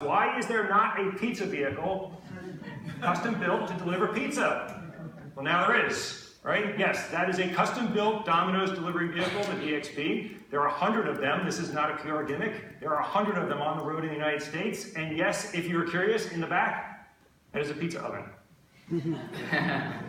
Why is there not a pizza vehicle custom built to deliver pizza? Well, now there is, right? Yes, that is a custom built Domino's delivery vehicle, the DXP. There are 100 of them. This is not a PR gimmick. There are 100 of them on the road in the United States. And yes, if you're curious, in the back, that is a pizza oven.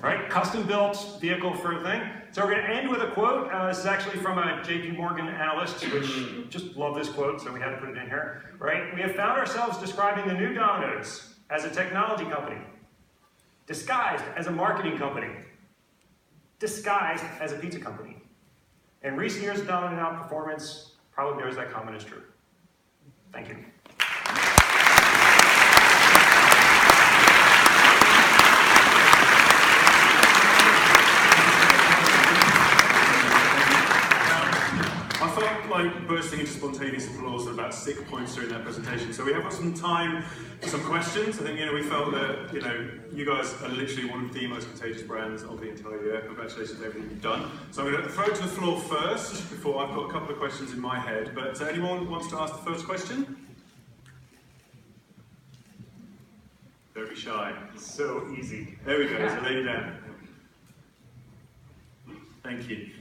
Right? Custom built vehicle for a thing. So we're going to end with a quote. This is actually from a JP Morgan analyst, which just love this quote, so we had to put it in here. Right? We have found ourselves describing the new Domino's as a technology company, disguised as a marketing company, disguised as a pizza company. In recent years of dominant outperformance probably bears that comment as true. Thank you. Like bursting into spontaneous applause at about 6 points during that presentation. So we have got some time for some questions. I think we felt that you guys are literally one of the most contagious brands of the entire year. Congratulations on everything you've done. So I'm going to throw it to the floor first before I've got a couple of questions in my head. But anyone wants to ask the first question? Don't be shy. So easy. There we go. So lay down. Thank you.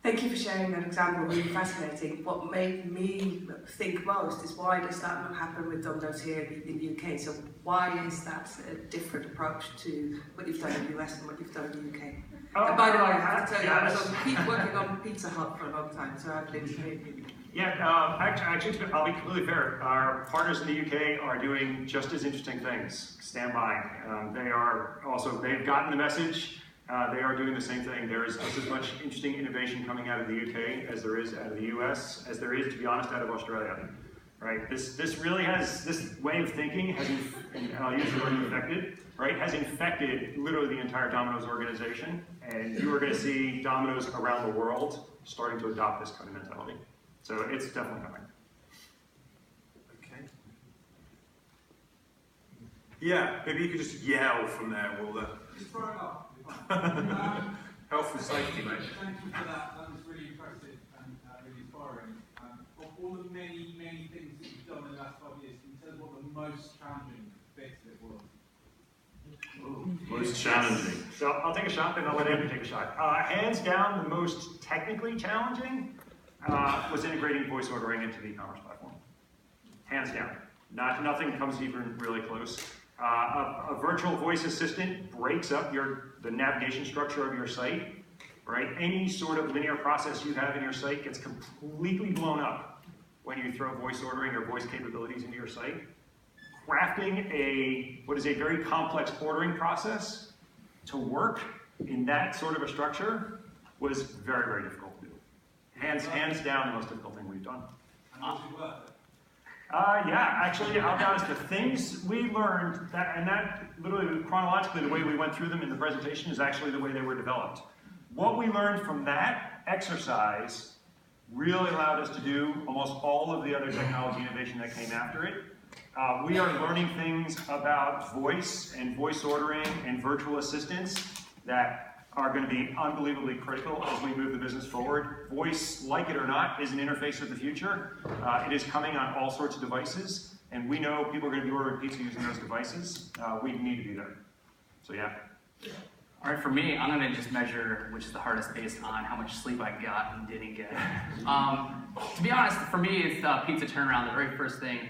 Thank you for sharing that example, really fascinating. What made me think most is why does that not happen with Domino's here in the UK? So why is that a different approach to what you've done in the US and what you've done in the UK? And by the way, I have to tell you, I was working on Pizza Hut for a long time, so I've lived here. Yeah, actually, I'll be completely fair. Our partners in the UK are doing just as interesting things. Stand by. They've gotten the message. They are doing the same thing. There is just as much interesting innovation coming out of the UK as there is out of the US, as there is, to be honest, out of Australia. Right? This way of thinking has, and I'll use the word infected, right? Has infected literally the entire Domino's organization, and you are going to see Domino's around the world starting to adopt this kind of mentality. So it's definitely coming. Okay. Yeah, maybe you could just yell from there, Walter. Just throw it up. Health and safety, mate. Thank you for that. That was really impressive and really inspiring. Of all the many, many things that you've done in the last 5 years, can you tell us what the most challenging bit of it was? Most challenging. So I'll take a shot, then I'll let Andrew take a shot. Hands down, the most technically challenging was integrating voice ordering into the e-commerce platform. Hands down. Nothing comes even really close. A virtual voice assistant breaks up the navigation structure of your site, right? Any sort of linear process you have in your site gets completely blown up when you throw voice ordering or voice capabilities into your site. Crafting what is a very complex ordering process to work in that sort of a structure was very, very difficult to do. Hands down, the most difficult thing we've done. And was it worth it? Yeah, actually, I'll be honest, the things we learned, that literally chronologically, the way we went through them in the presentation is actually the way they were developed. What we learned from that exercise really allowed us to do almost all of the other technology innovation that came after it. We are learning things about voice and voice ordering and virtual assistants that are going to be unbelievably critical as we move the business forward. Voice, like it or not, is an interface of the future. It is coming on all sorts of devices, and we know people are going to be ordering pizza using those devices. We need to be there. So yeah. All right, for me, I'm going to just measure which is the hardest based on how much sleep I got and didn't get. To be honest, for me, it's pizza turnaround. The very first thing,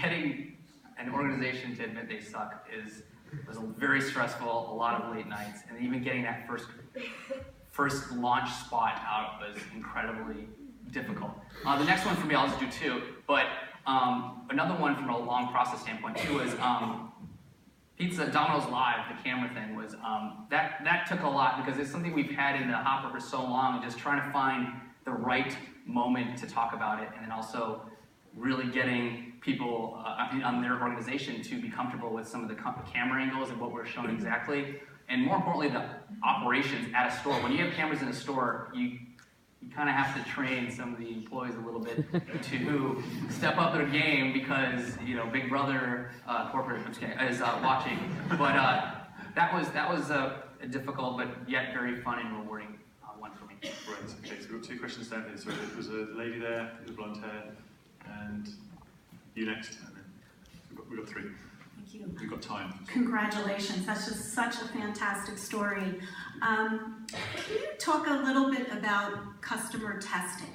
getting an organization to admit they suck was very stressful, a lot of late nights, and even getting that first launch spot out was incredibly difficult. The next one for me, I'll just do two, but another one from a long process standpoint too was Domino's Live, the camera thing was, that took a lot because it's something we've had in the hopper for so long, and just trying to find the right moment to talk about it, and then also really getting people on their organization to be comfortable with some of the camera angles and what we're showing exactly. And more importantly, the operations at a store. When you have cameras in a store, you kind of have to train some of the employees a little bit to step up their game because, Big Brother corporate is watching. But that was a difficult but yet very fun and rewarding one for me. Right, okay, so got two questions down here. So there was a lady there with blonde hair, and you next, and then we've got three. Thank you. We've got time. Congratulations, that's just such a fantastic story. Can you talk a little bit about customer testing?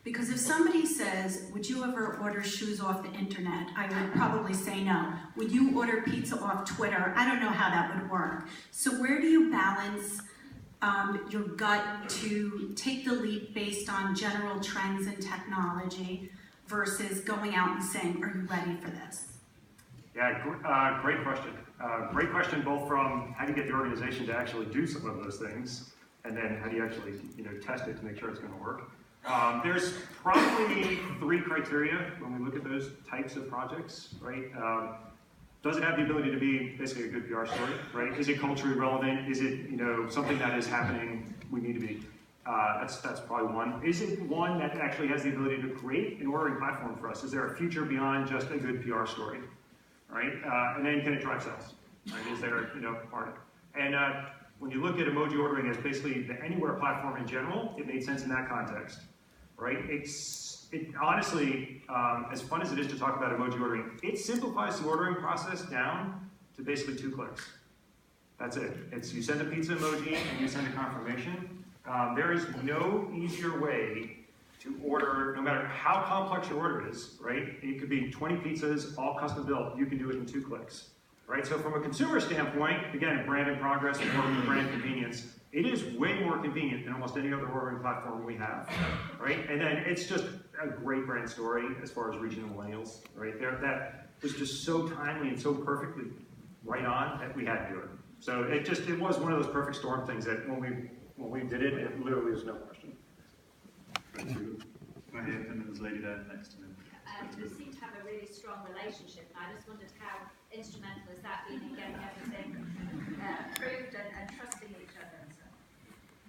Because if somebody says, would you ever order shoes off the internet? I would probably say no. Would you order pizza off Twitter? I don't know how that would work. So where do you balance your gut to take the leap based on general trends in technology versus going out and saying, are you ready for this? Yeah, great question. Great question, both from how do you get the organization to actually do some of those things, and then how do you actually test it to make sure it's going to work. There's probably three criteria when we look at those types of projects, right? Does it have the ability to be basically a good PR story, right? Is it culturally relevant? Is it something that is happening we need to be? That's probably one. Is it one that actually has the ability to create an ordering platform for us? Is there a future beyond just a good PR story, right? And then can it drive sales? Right? Is there part of it? And when you look at emoji ordering as basically the anywhere platform in general, it made sense in that context, right? It honestly, as fun as it is to talk about emoji ordering, it simplifies the ordering process down to basically 2 clicks. That's it. It's you send a pizza emoji and you send a confirmation. There is no easier way to order, no matter how complex your order is, right? It could be 20 pizzas, all custom built. You can do it in 2 clicks, right? So from a consumer standpoint, again, brand in progress and brand convenience, it is way more convenient than almost any other ordering platform we have, right? And then it's just a great brand story as far as reaching the millennials, right? That was just so timely and so perfectly right on that we had to do it. So it was one of those perfect storm things that when we did it, it literally was no question. Right here, and then there's a lady there next to me. We seem to have a really strong relationship, and I just wondered how instrumental has that been in getting everything approved and trusting each other and stuff?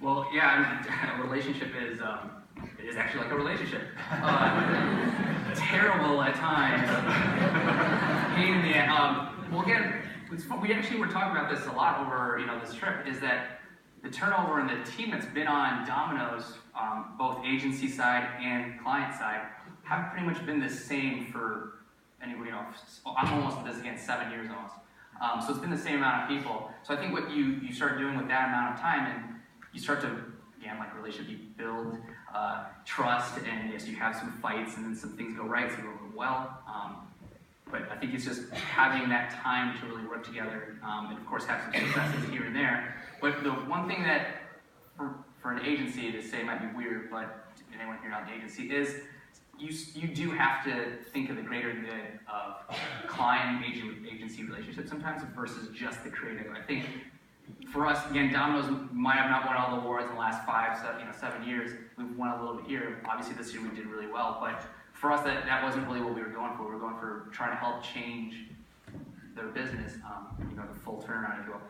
Well, yeah, a relationship is it is actually like a relationship. Terrible at times. Pain in the ass. Well, again, we actually were talking about this a lot over this trip. Is that the turnover in the team that's been on Dominos, both agency side and client side, have pretty much been the same for I'm almost in this again 7 years almost. So it's been the same amount of people. So I think what you start doing with that amount of time, and you start to, again, like relationship, you build trust, and yes, you have some fights, and then some things go right, some go well. But I think it's just having that time to really work together, and of course have some successes here and there. But the one thing that, for an agency to say might be weird, but anyone here not an agency, is you do have to think of the greater good of client agency relationship sometimes versus just the creative. I think for us, again, Domino's might have not won all the awards in the last 7 years. We've won a little bit here. Obviously this year we did really well, but for us that wasn't really what we were going for. We were going for trying to help change their business, the full turnaround, if you will.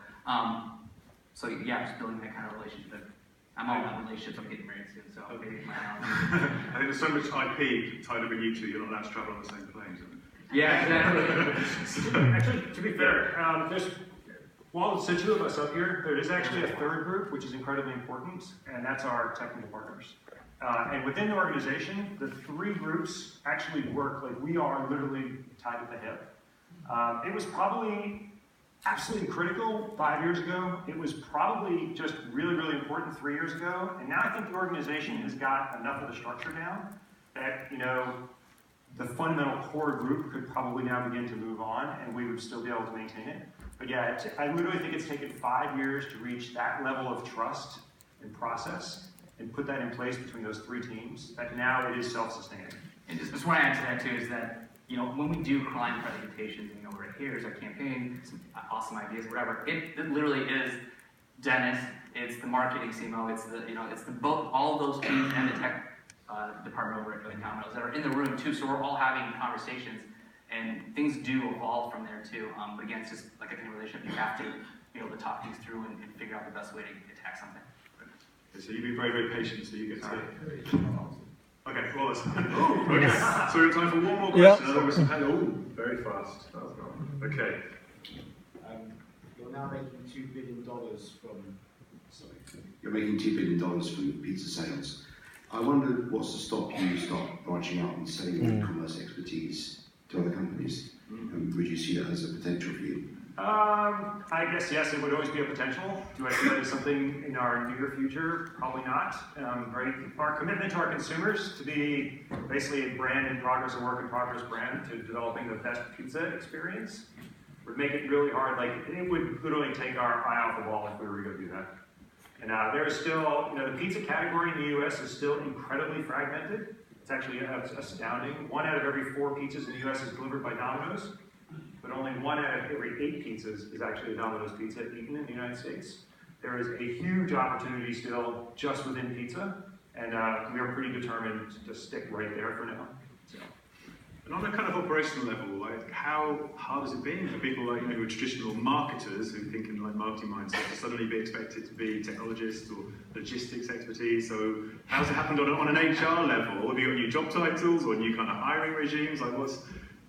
So yeah, just building that kind of relationship. I'm all about relationships. I'm getting married soon, so maybe my I think there's so much IP tied up in you two, you're not allowed to travel on the same plane, isn't it? Yeah, exactly. Actually, to be fair, while it's the 2 of us up here, there is actually a third group, which is incredibly important, and that's our technical partners. And within the organization, the 3 groups actually work like we are literally tied at the hip. It was probably absolutely critical 5 years ago. It was probably just really, really important 3 years ago. And now I think the organization has got enough of the structure down that, the fundamental core group could probably now begin to move on and we would still be able to maintain it. But yeah, I literally think it's taken 5 years to reach that level of trust and process and put that in place between those 3 teams that now it is self-sustaining. And just want to add to that too is that, when we do client presentations, here's our campaign, some awesome ideas, whatever. It literally is Dennis, it's the marketing CMO, it's the both all those teams and the tech department over at Dominos that are in the room too. So we're all having conversations, and things do evolve from there too. But again, it's just like any relationship, you have to be able to talk things through and figure out the best way to attack something. Okay, so you've been very, very patient, so you get to. Okay, well, okay. So we've got time for one more question. Yep. Very fast. Okay. You're now making $2 billion from. You're making $2 billion from pizza sales. I wondered what's to stop you start branching out and selling your e-commerce expertise to other companies? And would you see that as a potential for you? I guess yes, it would always be a potential. Do I see that as something in our near future? Probably not. Right? Our commitment to our consumers to be basically a brand in progress, a work in progress brand, to developing the best pizza experience would make it really hard. Like, it would literally take our eye off the ball if we were going to do that. And there's still, the pizza category in the US is still incredibly fragmented. It's actually astounding. 1 out of every 4 pizzas in the US is delivered by Dominos, but only 1 out of every 8 pizzas is actually a Domino's pizza eaten in the United States. There is a huge opportunity still just within pizza, and we are pretty determined to stick right there for now. So. And on a kind of operational level, like, how hard has it been for people like who are traditional marketers who think in like marketing mindset to suddenly be expected to be technologists or logistics expertise? So how's it happened on an HR level? Have you got new job titles or new kind of hiring regimes? Like,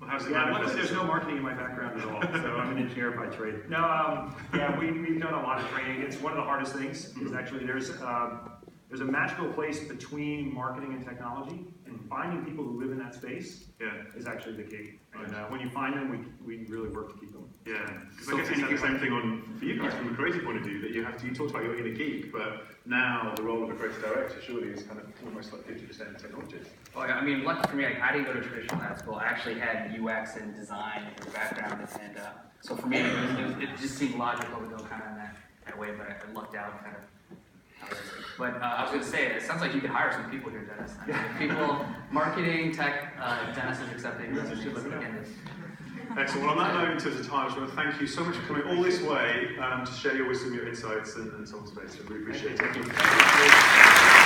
how's it manifested? There's no marketing in my background at all, so I'm an engineer by trade. No, we've done a lot of training. It's one of the hardest things. Is actually there's a magical place between marketing and technology, and finding people who live in that space is actually the key. And when you find them, we really work to keep them. Yeah, because I guess it's the same thing for you guys from a creative point of view, that you talked about you're in a geek, but now the role of a creative director surely is kind of almost like 50% technologist. Well, I mean, lucky for me, like, I didn't go to traditional art school. I actually had UX and design as a background, and so for me, it just seemed logical to go kind of in that way, but I lucked out kind of. But I was going to say, it sounds like you could hire some people here, Dennis. I mean, people, marketing, tech, Dennis is accepting. Excellent. Well, on that note, in terms of time, I just want to thank you so much for coming all this way to share your wisdom, your insights, and so on space. So we appreciate it. Thank you.